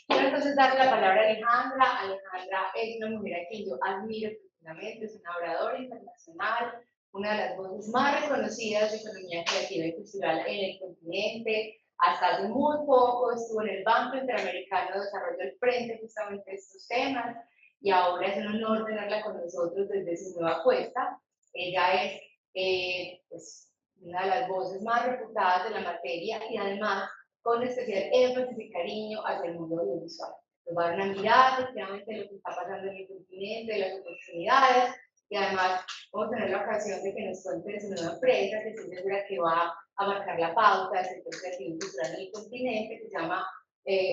Quiero entonces darle la palabra a Alejandra. Alejandra es una mujer a quien yo admiro profundamente, es una oradora internacional, una de las voces más reconocidas de economía creativa y cultural en el continente. Hasta hace muy poco estuvo en el Banco Interamericano de Desarrollo al frente justamente de estos temas y ahora es un honor tenerla con nosotros desde su nueva puesta. Ella es pues, una de las voces más reputadas de la materia y además con especial énfasis y cariño hacia el mundo audiovisual. Nos va a dar una mirada efectivamente de lo que está pasando en el continente, de las oportunidades y además vamos a tener la ocasión de que nos cuente de su nueva empresa que estoy segura que va a marcar la pauta del sector creativo y cultural en el continente, que se llama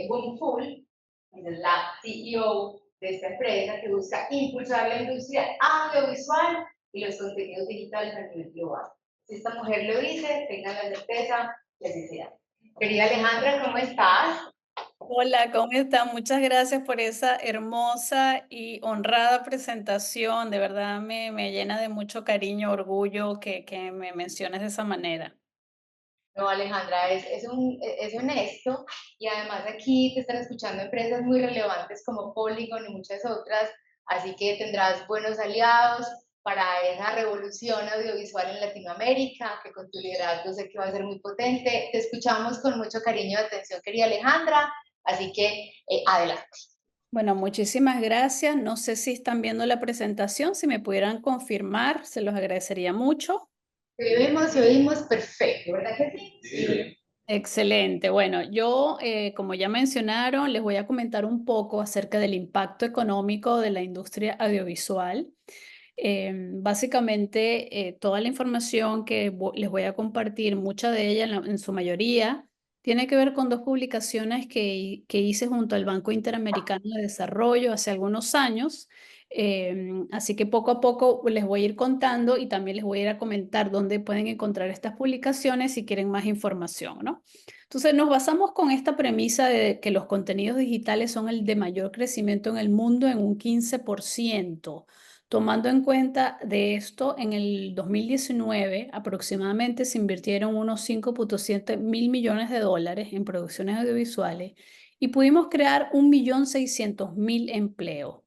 Boomful, es la CEO de esta empresa que busca impulsar la industria audiovisual y los contenidos digitales a nivel global. Si esta mujer lo dice, tengan la certeza que así sea. Querida Alejandra, ¿cómo estás? Hola, ¿cómo está? Muchas gracias por esa hermosa y honrada presentación. De verdad me llena de mucho cariño, orgullo que me menciones de esa manera. No, Alejandra, es honesto y además aquí te están escuchando empresas muy relevantes como Polygon y muchas otras, así que tendrás buenos aliados para esa revolución audiovisual en Latinoamérica, que con tu liderazgo sé que va a ser muy potente. Te escuchamos con mucho cariño y atención, querida Alejandra, así que adelante. Bueno, muchísimas gracias. No sé si están viendo la presentación, si me pudieran confirmar, se los agradecería mucho. Te oímos perfecto, ¿verdad que sí? Sí. Excelente. Bueno, yo, como ya mencionaron, les voy a comentar un poco acerca del impacto económico de la industria audiovisual. Básicamente, toda la información que les voy a compartir, mucha de ella, en su mayoría, tiene que ver con dos publicaciones que hice junto al Banco Interamericano de Desarrollo hace algunos años. Así que poco a poco les voy a ir contando y también les voy a ir a comentar dónde pueden encontrar estas publicaciones si quieren más información, ¿no? Entonces, nos basamos con esta premisa de que los contenidos digitales son el de mayor crecimiento en el mundo en un 15%. Tomando en cuenta de esto, en el 2019 aproximadamente se invirtieron unos 5.7 mil millones de dólares en producciones audiovisuales y pudimos crear 1.600.000 empleos.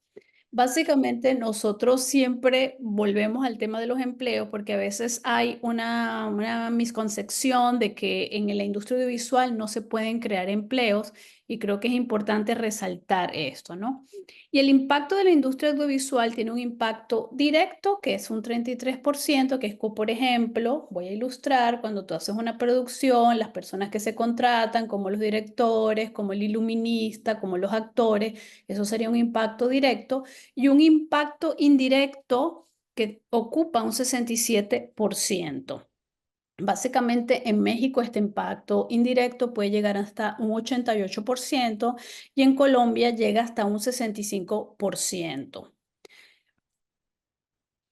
Básicamente, nosotros siempre volvemos al tema de los empleos porque a veces hay una misconcepción de que en la industria audiovisual no se pueden crear empleos y creo que es importante resaltar esto, ¿no? Y el impacto de la industria audiovisual tiene un impacto directo, que es un 33%, que es, por ejemplo, voy a ilustrar, cuando tú haces una producción, las personas que se contratan, como los directores, como el iluminista, como los actores, eso sería un impacto directo y un impacto indirecto que ocupa un 67%. Básicamente en México este impacto indirecto puede llegar hasta un 88% y en Colombia llega hasta un 65%.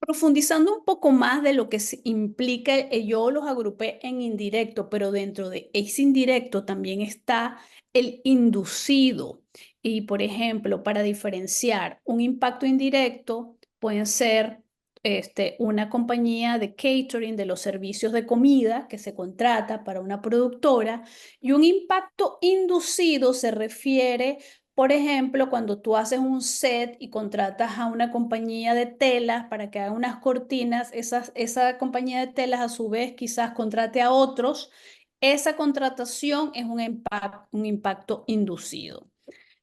Profundizando un poco más de lo que implica, yo los agrupé en indirecto, pero dentro de ese indirecto también está el inducido. Y por ejemplo, para diferenciar un impacto indirecto, pueden ser una compañía de catering, de los servicios de comida que se contrata para una productora, y un impacto inducido se refiere, por ejemplo, cuando tú haces un set y contratas a una compañía de telas para que haga unas cortinas, esa compañía de telas a su vez quizás contrate a otros, esa contratación es un impacto inducido.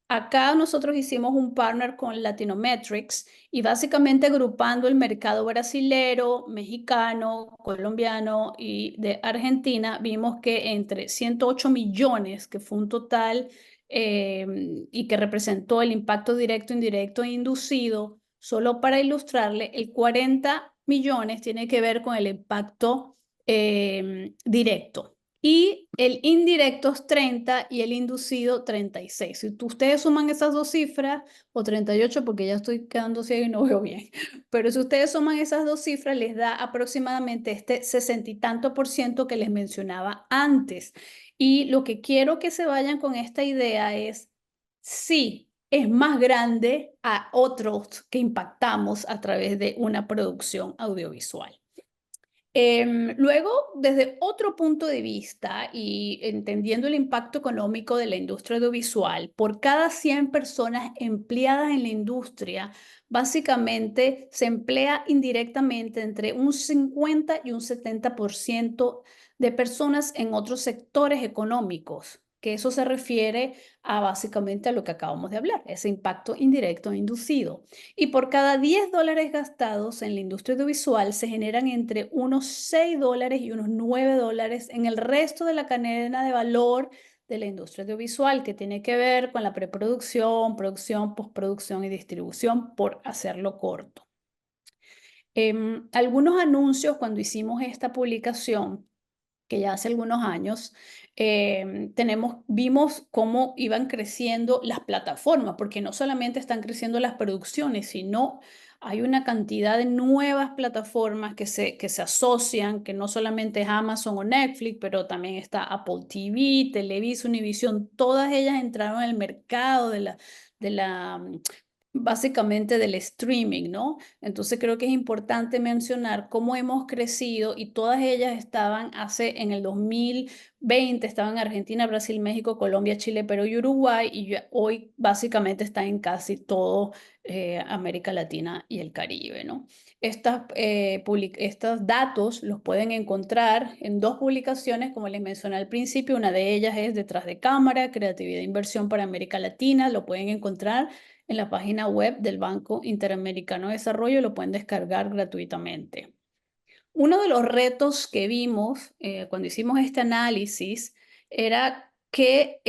Acá nosotros hicimos un partner con Latinometrics y básicamente agrupando el mercado brasilero, mexicano, colombiano y de Argentina, vimos que entre 108 millones, que fue un total y que representó el impacto directo, indirecto e inducido, solo para ilustrarle, el 40 millones tiene que ver con el impacto directo. Y el indirecto es 30 y el inducido 36. Si ustedes suman esas dos cifras, o 38 porque ya estoy quedando ciego y no veo bien, pero si ustedes suman esas dos cifras, les da aproximadamente este 60 y tanto por ciento que les mencionaba antes. Y lo que quiero que se vayan con esta idea es, sí, es más grande a otros que impactamos a través de una producción audiovisual. Luego, desde otro punto de vista y entendiendo el impacto económico de la industria audiovisual, por cada 100 personas empleadas en la industria, básicamente se emplea indirectamente entre un 50 y un 70% de personas en otros sectores económicos, que eso se refiere a básicamente a lo que acabamos de hablar, ese impacto indirecto e inducido. Y por cada $10 gastados en la industria audiovisual se generan entre unos $6 y unos $9 en el resto de la cadena de valor de la industria audiovisual, que tiene que ver con la preproducción, producción, postproducción y distribución, por hacerlo corto. Algunos anuncios cuando hicimos esta publicación que ya hace algunos años, vimos cómo iban creciendo las plataformas, porque no solamente están creciendo las producciones, sino hay una cantidad de nuevas plataformas que se asocian, que no solamente es Amazon o Netflix, pero también está Apple TV, Televisa, Univision, todas ellas entraron en el mercado de la básicamente del streaming, ¿no? Entonces creo que es importante mencionar cómo hemos crecido y todas ellas estaban en el 2020, estaban en Argentina, Brasil, México, Colombia, Chile, Perú y Uruguay y hoy básicamente están en casi todo América Latina y el Caribe, ¿no? Estos datos los pueden encontrar en dos publicaciones, como les mencioné al principio. Una de ellas es Detrás de Cámara, Creatividad e Inversión para América Latina. Lo pueden encontrar en la página web del Banco Interamericano de Desarrollo, lo pueden descargar gratuitamente. Uno de los retos que vimos cuando hicimos este análisis era qué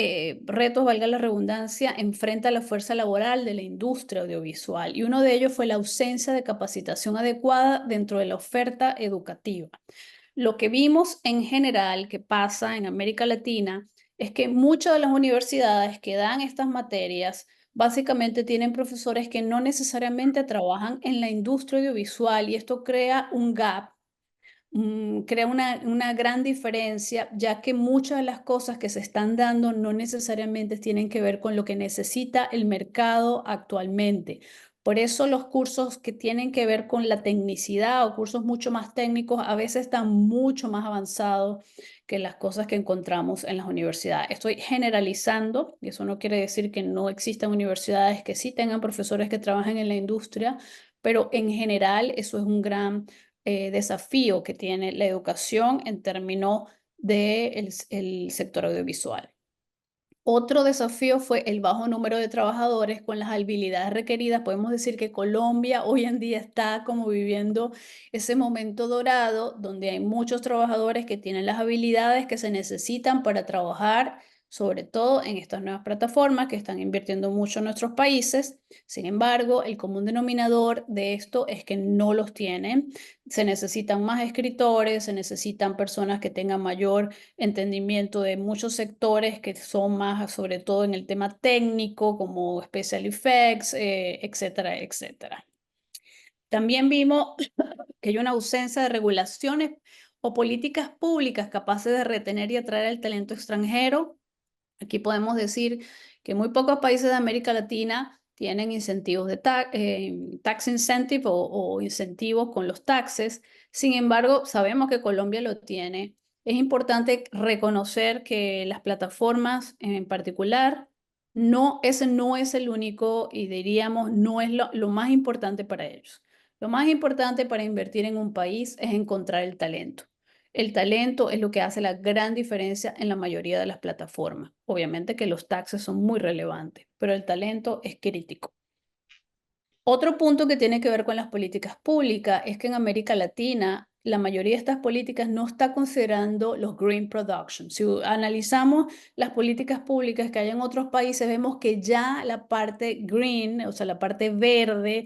retos, valga la redundancia, enfrenta la fuerza laboral de la industria audiovisual. Y uno de ellos fue la ausencia de capacitación adecuada dentro de la oferta educativa. Lo que vimos en general que pasa en América Latina es que muchas de las universidades que dan estas materias básicamente tienen profesores que no necesariamente trabajan en la industria audiovisual y esto crea un gap, crea una gran diferencia, ya que muchas de las cosas que se están dando no necesariamente tienen que ver con lo que necesita el mercado actualmente. Por eso los cursos que tienen que ver con la tecnicidad o cursos mucho más técnicos a veces están mucho más avanzados que las cosas que encontramos en las universidades. Estoy generalizando, y eso no quiere decir que no existan universidades que sí tengan profesores que trabajen en la industria, pero en general eso es un gran desafío que tiene la educación en términos del el sector audiovisual. Otro desafío fue el bajo número de trabajadores con las habilidades requeridas. Podemos decir que Colombia hoy en día está como viviendo ese momento dorado donde hay muchos trabajadores que tienen las habilidades que se necesitan para trabajar, sobre todo en estas nuevas plataformas que están invirtiendo mucho en nuestros países. Sin embargo, el común denominador de esto es que no los tienen. Se necesitan más escritores, se necesitan personas que tengan mayor entendimiento de muchos sectores que son más, sobre todo en el tema técnico, como special effects, etcétera, etcétera. También vimos que hay una ausencia de regulaciones o políticas públicas capaces de retener y atraer el talento extranjero. Aquí podemos decir que muy pocos países de América Latina tienen incentivos de tax incentive o incentivos con los taxes. Sin embargo, sabemos que Colombia lo tiene. Es importante reconocer que las plataformas en particular, ese no es el único y diríamos no es lo más importante para ellos. Lo más importante para invertir en un país es encontrar el talento. El talento es lo que hace la gran diferencia en la mayoría de las plataformas. Obviamente que los taxes son muy relevantes, pero el talento es crítico. Otro punto que tiene que ver con las políticas públicas es que en América Latina la mayoría de estas políticas no está considerando los green production. Si analizamos las políticas públicas que hay en otros países, vemos que ya la parte green, o sea, la parte verde,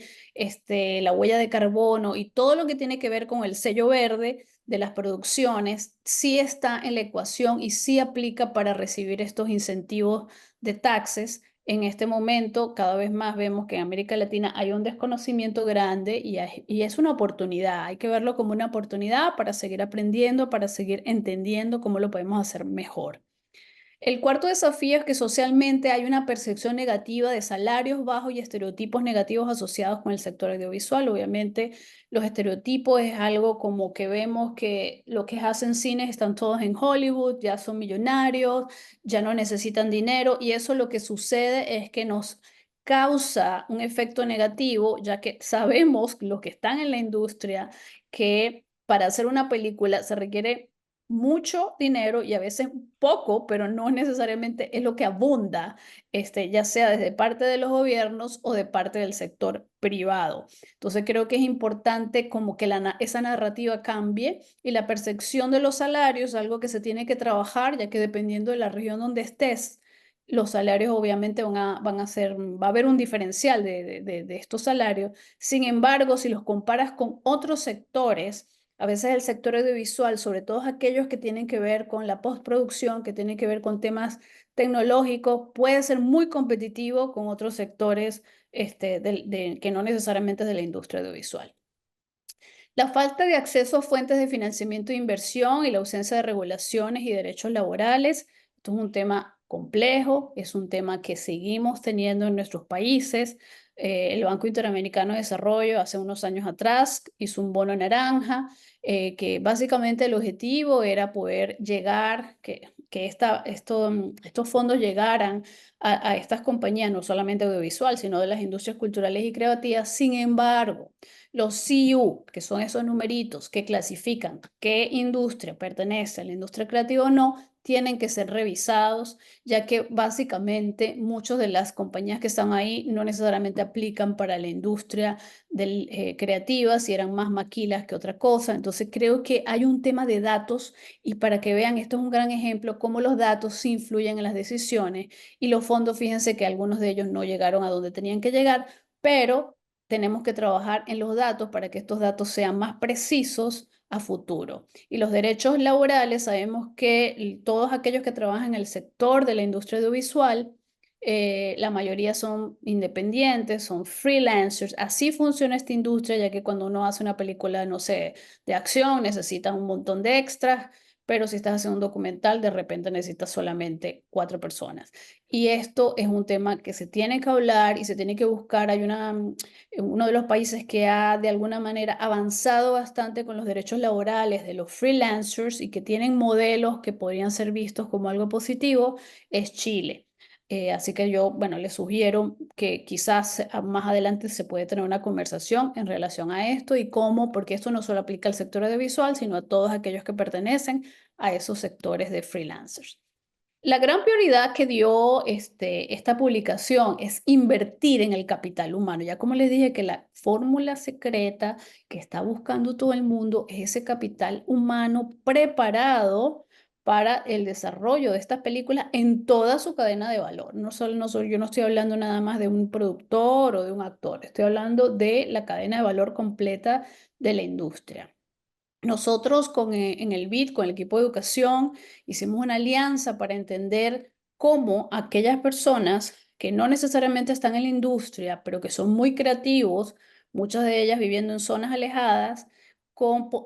la huella de carbono y todo lo que tiene que ver con el sello verde de las producciones, sí está en la ecuación y sí aplica para recibir estos incentivos de taxes. En este momento, cada vez más vemos que en América Latina hay un desconocimiento grande y es una oportunidad. Hay que verlo como una oportunidad para seguir aprendiendo, para seguir entendiendo cómo lo podemos hacer mejor. El cuarto desafío es que socialmente hay una percepción negativa de salarios bajos y estereotipos negativos asociados con el sector audiovisual. Obviamente, los estereotipos es algo como que vemos que los que hacen cines están todos en Hollywood, ya son millonarios, ya no necesitan dinero, y eso lo que sucede es que nos causa un efecto negativo, ya que sabemos los que están en la industria que para hacer una película se requiere mucho dinero y a veces poco, pero no necesariamente es lo que abunda, ya sea desde parte de los gobiernos o de parte del sector privado. Entonces creo que es importante como que esa narrativa cambie, y la percepción de los salarios es algo que se tiene que trabajar, ya que dependiendo de la región donde estés, los salarios obviamente va a haber un diferencial de estos salarios. Sin embargo, si los comparas con otros sectores, a veces el sector audiovisual, sobre todo aquellos que tienen que ver con la postproducción, que tienen que ver con temas tecnológicos, puede ser muy competitivo con otros sectores que no necesariamente es de la industria audiovisual. La falta de acceso a fuentes de financiamiento e inversión y la ausencia de regulaciones y derechos laborales. Esto es un tema complejo, es un tema que seguimos teniendo en nuestros países. El Banco Interamericano de Desarrollo hace unos años atrás hizo un bono naranja, que básicamente el objetivo era poder llegar, que estos fondos llegaran a estas compañías, no solamente audiovisual, sino de las industrias culturales y creativas. Sin embargo, los CU, que son esos numeritos que clasifican qué industria pertenece a la industria creativa o no, tienen que ser revisados, ya que básicamente muchas de las compañías que están ahí no necesariamente aplican para la industria creativa, si eran más maquilas que otra cosa. Entonces creo que hay un tema de datos, y para que vean, esto es un gran ejemplo cómo los datos sí influyen en las decisiones, y los fondos, fíjense que algunos de ellos no llegaron a donde tenían que llegar, pero tenemos que trabajar en los datos para que estos datos sean más precisos a futuro. Y los derechos laborales, sabemos que todos aquellos que trabajan en el sector de la industria audiovisual, la mayoría son independientes, son freelancers. Así funciona esta industria, ya que cuando uno hace una película, no sé, de acción, necesita un montón de extras, pero si estás haciendo un documental, de repente necesitas solamente 4 personas. Y esto es un tema que se tiene que hablar y se tiene que buscar. Uno de los países que ha de alguna manera avanzado bastante con los derechos laborales de los freelancers y que tienen modelos que podrían ser vistos como algo positivo es Chile. Así que yo, bueno, les sugiero que quizás más adelante se puede tener una conversación en relación a esto y cómo, porque esto no solo aplica al sector audiovisual, sino a todos aquellos que pertenecen a esos sectores de freelancers. La gran prioridad que dio esta publicación es invertir en el capital humano. Ya como les dije, que la fórmula secreta que está buscando todo el mundo es ese capital humano preparado para el desarrollo de estas películas en toda su cadena de valor. Yo no estoy hablando nada más de un productor o de un actor, estoy hablando de la cadena de valor completa de la industria. Nosotros en el BID, con el equipo de educación, hicimos una alianza para entender cómo aquellas personas que no necesariamente están en la industria, pero que son muy creativos, muchas de ellas viviendo en zonas alejadas,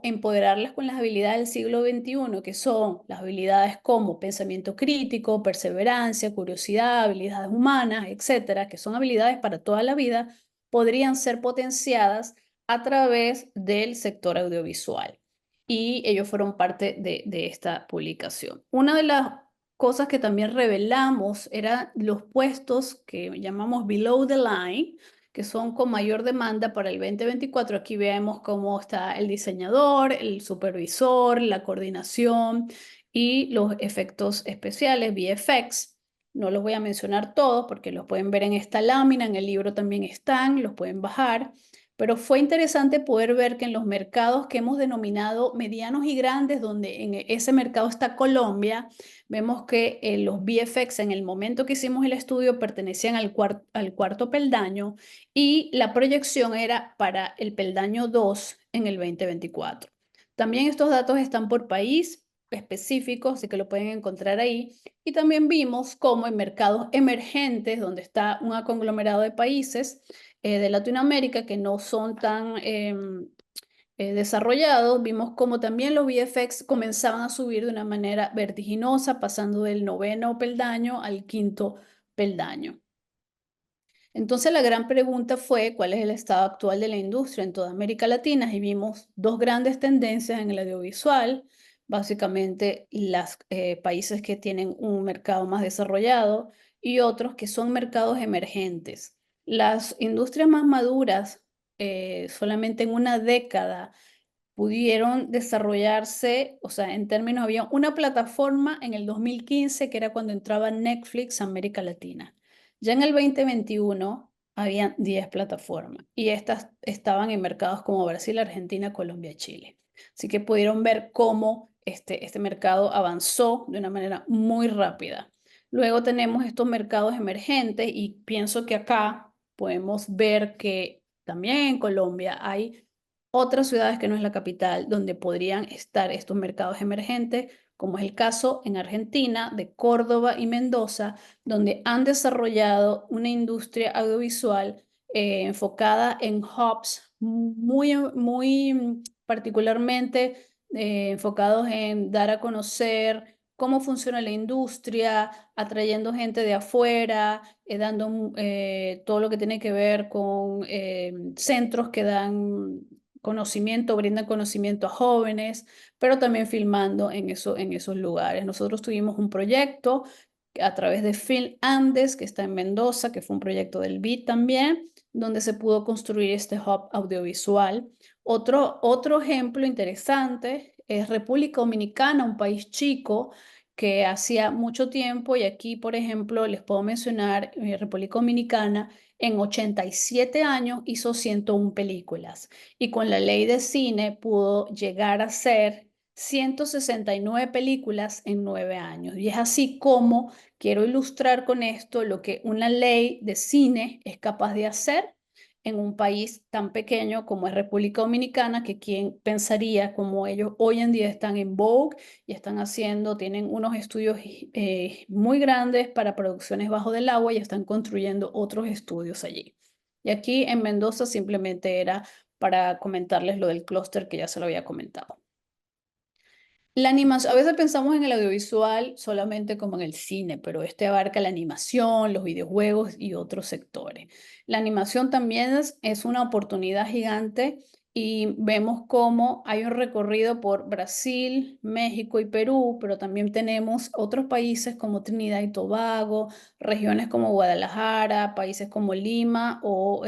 empoderarlas con las habilidades del siglo XXI, que son las habilidades como pensamiento crítico, perseverancia, curiosidad, habilidades humanas, etcétera, que son habilidades para toda la vida, podrían ser potenciadas a través del sector audiovisual, y ellos fueron parte de esta publicación. Una de las cosas que también revelamos eran los puestos que llamamos below the line, que son con mayor demanda para el 2024. Aquí vemos cómo está el diseñador, el supervisor, la coordinación y los efectos especiales, VFX. No los voy a mencionar todos porque los pueden ver en esta lámina, en el libro también están, los pueden bajar. Pero fue interesante poder ver que en los mercados que hemos denominado medianos y grandes, donde en ese mercado está Colombia, vemos que los VFX en el momento que hicimos el estudio pertenecían al cuarto peldaño, y la proyección era para el peldaño 2 en el 2024. También estos datos están por país específicos, así que lo pueden encontrar ahí. Y también vimos cómo en mercados emergentes, donde está un conglomerado de países, de Latinoamérica, que no son tan desarrollados, vimos cómo también los VFX comenzaban a subir de una manera vertiginosa, pasando del 9º peldaño al 5º peldaño. Entonces la gran pregunta fue cuál es el estado actual de la industria en toda América Latina y vimos dos grandes tendencias en el audiovisual, básicamente los países que tienen un mercado más desarrollado y otros que son mercados emergentes. Las industrias más maduras, solamente en una década pudieron desarrollarse, o sea, en términos, había una plataforma en el 2015 que era cuando entraba Netflix a América Latina. Ya en el 2021 habían 10 plataformas y estas estaban en mercados como Brasil, Argentina, Colombia, Chile. Así que pudieron ver cómo este mercado avanzó de una manera muy rápida. Luego tenemos estos mercados emergentes y pienso que acá podemos ver que también en Colombia hay otras ciudades que no es la capital donde podrían estar estos mercados emergentes, como es el caso en Argentina de Córdoba y Mendoza, donde han desarrollado una industria audiovisual enfocada en hubs muy particularmente enfocados en dar a conocer cómo funciona la industria, atrayendo gente de afuera, dando todo lo que tiene que ver con centros que dan conocimiento, brindan conocimiento a jóvenes, pero también filmando en esos lugares. Nosotros tuvimos un proyecto a través de Film Andes, que está en Mendoza, que fue un proyecto del BID también, donde se pudo construir este hub audiovisual. Otro ejemplo interesante es República Dominicana, un país chico que hacía mucho tiempo, y aquí, por ejemplo, les puedo mencionar, República Dominicana en 87 años hizo 101 películas y con la ley de cine pudo llegar a ser 169 películas en 9 años. Y es así como quiero ilustrar con esto lo que una ley de cine es capaz de hacer en un país tan pequeño como es República Dominicana, que quien pensaría como ellos hoy en día están en vogue y están haciendo, tienen unos estudios muy grandes para producciones bajo del agua y están construyendo otros estudios allí. Y aquí en Mendoza simplemente era para comentarles lo del clúster que ya se lo había comentado. La animación, a veces pensamos en el audiovisual solamente como en el cine, pero este abarca la animación, los videojuegos y otros sectores. La animación también es una oportunidad gigante y vemos cómo hay un recorrido por Brasil, México y Perú, pero también tenemos otros países como Trinidad y Tobago, regiones como Guadalajara, países como Lima o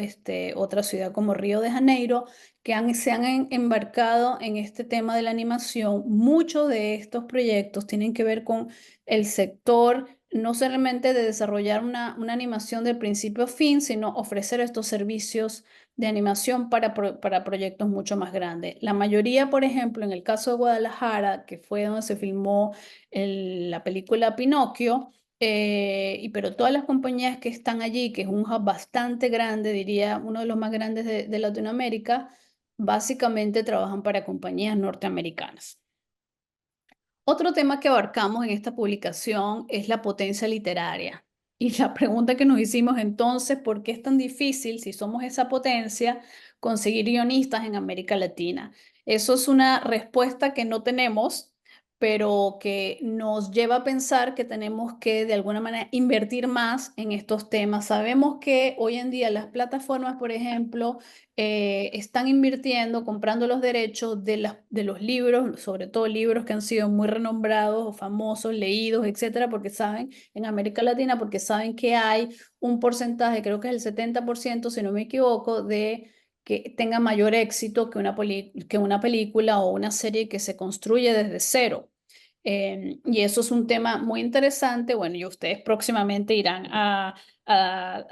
otra ciudad como Río de Janeiro que se han embarcado en este tema de la animación. Muchos de estos proyectos tienen que ver con el sector, no solamente de desarrollar una animación de principio a fin, sino ofrecer estos servicios de animación para proyectos mucho más grandes. La mayoría, por ejemplo, en el caso de Guadalajara, que fue donde se filmó la película Pinocchio, pero todas las compañías que están allí, que es un hub bastante grande, diría uno de los más grandes de Latinoamérica, básicamente trabajan para compañías norteamericanas. Otro tema que abarcamos en esta publicación es la potencia literaria. Y la pregunta que nos hicimos entonces, ¿por qué es tan difícil, si somos esa potencia, conseguir guionistas en América Latina? Eso es una respuesta que no tenemos, pero que nos lleva a pensar que tenemos que de alguna manera invertir más en estos temas. Sabemos que hoy en día las plataformas, por ejemplo, están invirtiendo, comprando los derechos de los libros, sobre todo libros que han sido muy renombrados o famosos, leídos, etcétera, porque saben, en América Latina, porque saben que hay un porcentaje, creo que es el 70%, si no me equivoco, de que tenga mayor éxito que una película o una serie que se construye desde cero. Y eso es un tema muy interesante. Bueno, y ustedes próximamente irán a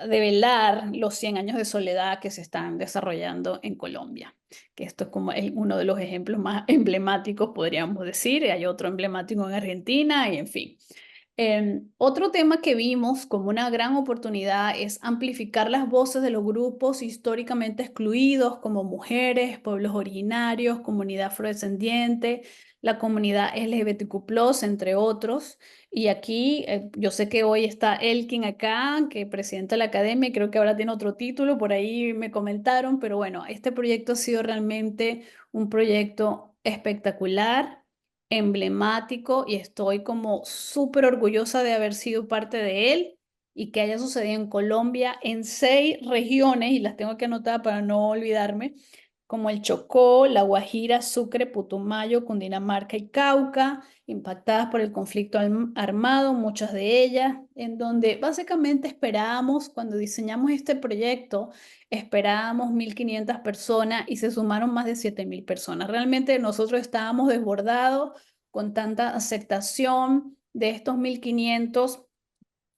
develar los 100 años de soledad que se están desarrollando en Colombia, que esto es como uno de los ejemplos más emblemáticos, podríamos decir, y hay otro emblemático en Argentina, y en fin. Otro tema que vimos como una gran oportunidad es amplificar las voces de los grupos históricamente excluidos, como mujeres, pueblos originarios, comunidad afrodescendiente, la comunidad LGBTQ+, entre otros. Y aquí, yo sé que hoy está Elkin acá, que presidenta de la academia, y creo que ahora tiene otro título, por ahí me comentaron, pero bueno, este proyecto ha sido realmente un proyecto espectacular, emblemático, y estoy como súper orgullosa de haber sido parte de él y que haya sucedido en Colombia en 6 regiones, y las tengo que anotar para no olvidarme, como el Chocó, La Guajira, Sucre, Putumayo, Cundinamarca y Cauca, impactadas por el conflicto armado, muchas de ellas, en donde básicamente esperábamos, cuando diseñamos este proyecto, esperábamos 1.500 personas y se sumaron más de 7.000 personas. Realmente nosotros estábamos desbordados con tanta aceptación de estos 1.500.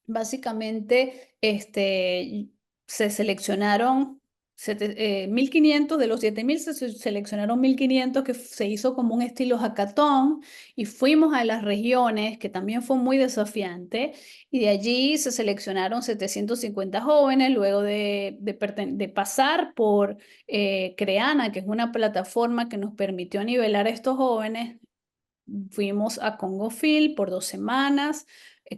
Básicamente, se seleccionaron 1.500 de los 7.000, se seleccionaron 1.500, que se hizo como un estilo hackathon, y fuimos a las regiones, que también fue muy desafiante, y de allí se seleccionaron 750 jóvenes, luego de pasar por Creana, que es una plataforma que nos permitió nivelar a estos jóvenes. Fuimos a Congo Phil por 2 semanas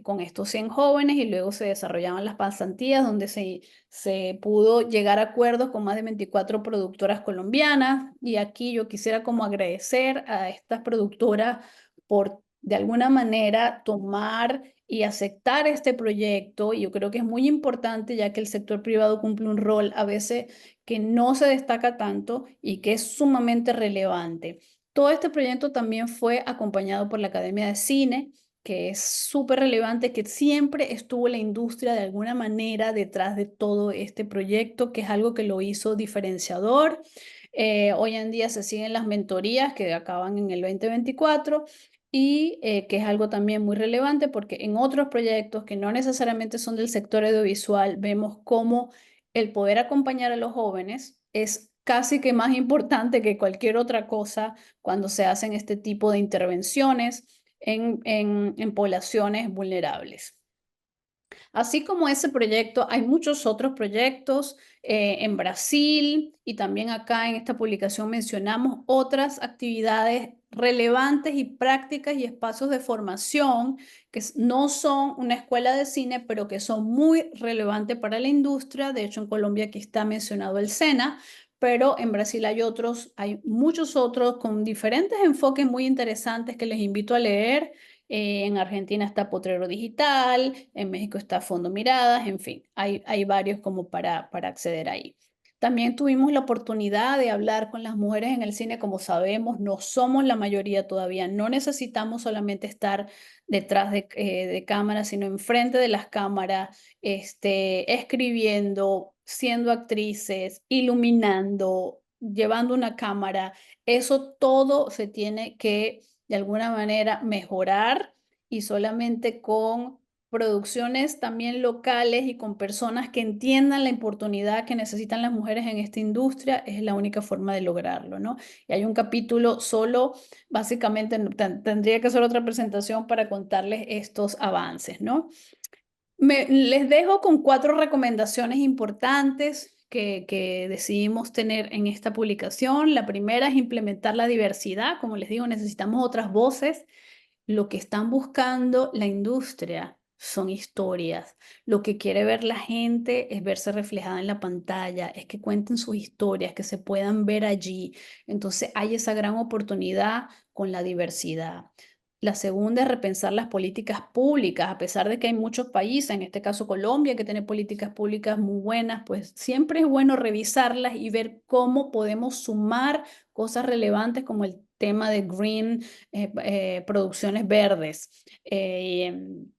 con estos 100 jóvenes, y luego se desarrollaban las pasantías donde se pudo llegar a acuerdos con más de 24 productoras colombianas. Y aquí yo quisiera como agradecer a estas productoras por de alguna manera tomar y aceptar este proyecto. Y yo creo que es muy importante, ya que el sector privado cumple un rol a veces que no se destaca tanto y que es sumamente relevante. Todo este proyecto también fue acompañado por la Academia de Cine, que es súper relevante, que siempre estuvo la industria de alguna manera detrás de todo este proyecto, que es algo que lo hizo diferenciador. Hoy en día se siguen las mentorías que acaban en el 2024, y que es algo también muy relevante porque en otros proyectos que no necesariamente son del sector audiovisual, vemos cómo el poder acompañar a los jóvenes es casi que más importante que cualquier otra cosa cuando se hacen este tipo de intervenciones en poblaciones vulnerables. Así como ese proyecto, hay muchos otros proyectos en Brasil, y también acá en esta publicación mencionamos otras actividades relevantes y prácticas y espacios de formación que no son una escuela de cine, pero que son muy relevantes para la industria. De hecho, en Colombia aquí está mencionado el SENA, pero en Brasil hay otros, hay muchos otros con diferentes enfoques muy interesantes que les invito a leer. En Argentina está Potrero Digital, en México está Fondo Miradas, en fin, hay varios como para acceder ahí. También tuvimos la oportunidad de hablar con las mujeres en el cine. Como sabemos, no somos la mayoría todavía, no necesitamos solamente estar detrás de cámaras, sino enfrente de las cámaras, escribiendo, siendo actrices, iluminando, llevando una cámara. Eso todo se tiene que de alguna manera mejorar, y solamente con producciones también locales y con personas que entiendan la oportunidad que necesitan las mujeres en esta industria es la única forma de lograrlo, ¿no? Y hay un capítulo solo, básicamente tendría que ser otra presentación para contarles estos avances, ¿no? Les dejo con 4 recomendaciones importantes que decidimos tener en esta publicación. La primera es implementar la diversidad. Como les digo, necesitamos otras voces. Lo que están buscando la industria son historias. Lo que quiere ver la gente es verse reflejada en la pantalla, es que cuenten sus historias, que se puedan ver allí. Entonces hay esa gran oportunidad con la diversidad. La segunda es repensar las políticas públicas. A pesar de que hay muchos países, en este caso Colombia, que tiene políticas públicas muy buenas, pues siempre es bueno revisarlas y ver cómo podemos sumar cosas relevantes como el tema de green, producciones verdes. El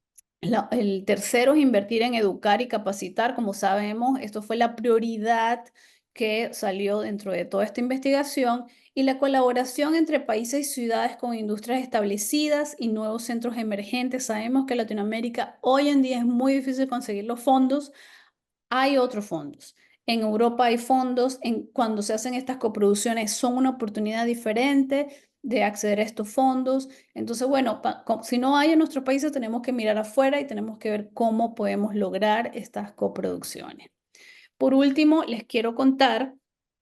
tercero es invertir en educar y capacitar. Como sabemos, esto fue la prioridad que salió dentro de toda esta investigación, y la colaboración entre países y ciudades con industrias establecidas y nuevos centros emergentes. Sabemos que en Latinoamérica hoy en día es muy difícil conseguir los fondos. Hay otros fondos. En Europa hay fondos. Cuando se hacen estas coproducciones son una oportunidad diferente de acceder a estos fondos. Entonces, bueno, si no hay en nuestros países, tenemos que mirar afuera y tenemos que ver cómo podemos lograr estas coproducciones. Por último, les quiero contar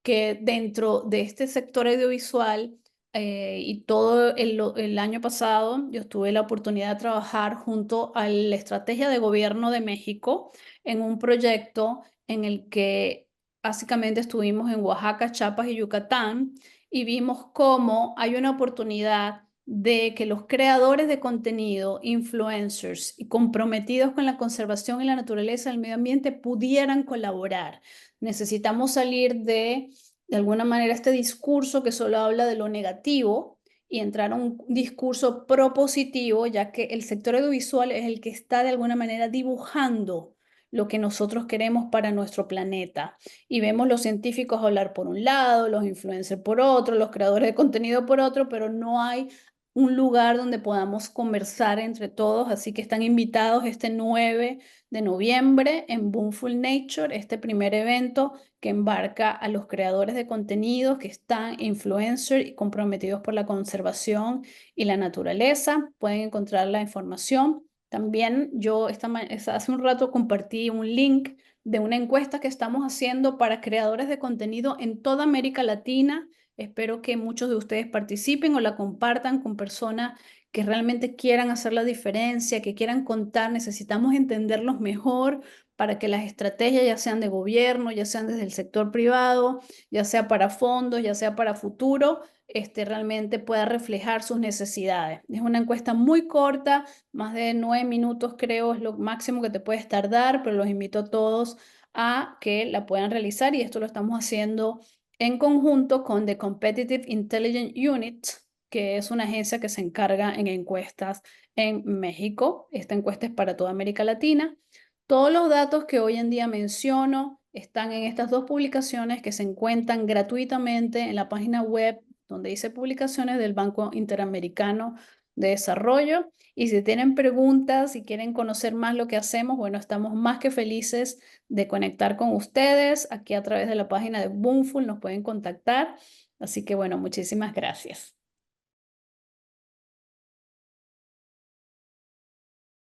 que dentro de este sector audiovisual, y todo el año pasado, yo tuve la oportunidad de trabajar junto a la Estrategia de Gobierno de México en un proyecto en el que básicamente estuvimos en Oaxaca, Chiapas y Yucatán, y vimos cómo hay una oportunidad de que los creadores de contenido, influencers y comprometidos con la conservación y la naturaleza del medio ambiente pudieran colaborar. Necesitamos salir de alguna manera, este discurso que solo habla de lo negativo y entrar a un discurso propositivo, ya que el sector audiovisual es el que está de alguna manera dibujando lo que nosotros queremos para nuestro planeta. Y vemos los científicos hablar por un lado, los influencers por otro, los creadores de contenido por otro, pero no hay un lugar donde podamos conversar entre todos, así que están invitados este 9 de noviembre en Boomful Nature, este primer evento que embarca a los creadores de contenidos que están influencers y comprometidos por la conservación y la naturaleza. Pueden encontrar la información. También yo hace un rato compartí un link de una encuesta que estamos haciendo para creadores de contenido en toda América Latina. Espero que muchos de ustedes participen o la compartan con personas que realmente quieran hacer la diferencia, que quieran contar. Necesitamos entenderlos mejor para que las estrategias, ya sean de gobierno, ya sean desde el sector privado, ya sea para fondos, ya sea para futuro, realmente pueda reflejar sus necesidades. Es una encuesta muy corta, más de 9 minutos creo es lo máximo que te puedes tardar, pero los invito a todos a que la puedan realizar y esto lo estamos haciendo en conjunto con The Competitive Intelligence Unit, que es una agencia que se encarga en encuestas en México. Esta encuesta es para toda América Latina. Todos los datos que hoy en día menciono están en estas dos publicaciones que se encuentran gratuitamente en la página web donde dice publicaciones del Banco Interamericano de Desarrollo. Y si tienen preguntas, si quieren conocer más lo que hacemos, bueno, estamos más que felices de conectar con ustedes. Aquí a través de la página de Boomful nos pueden contactar. Así que bueno, muchísimas gracias.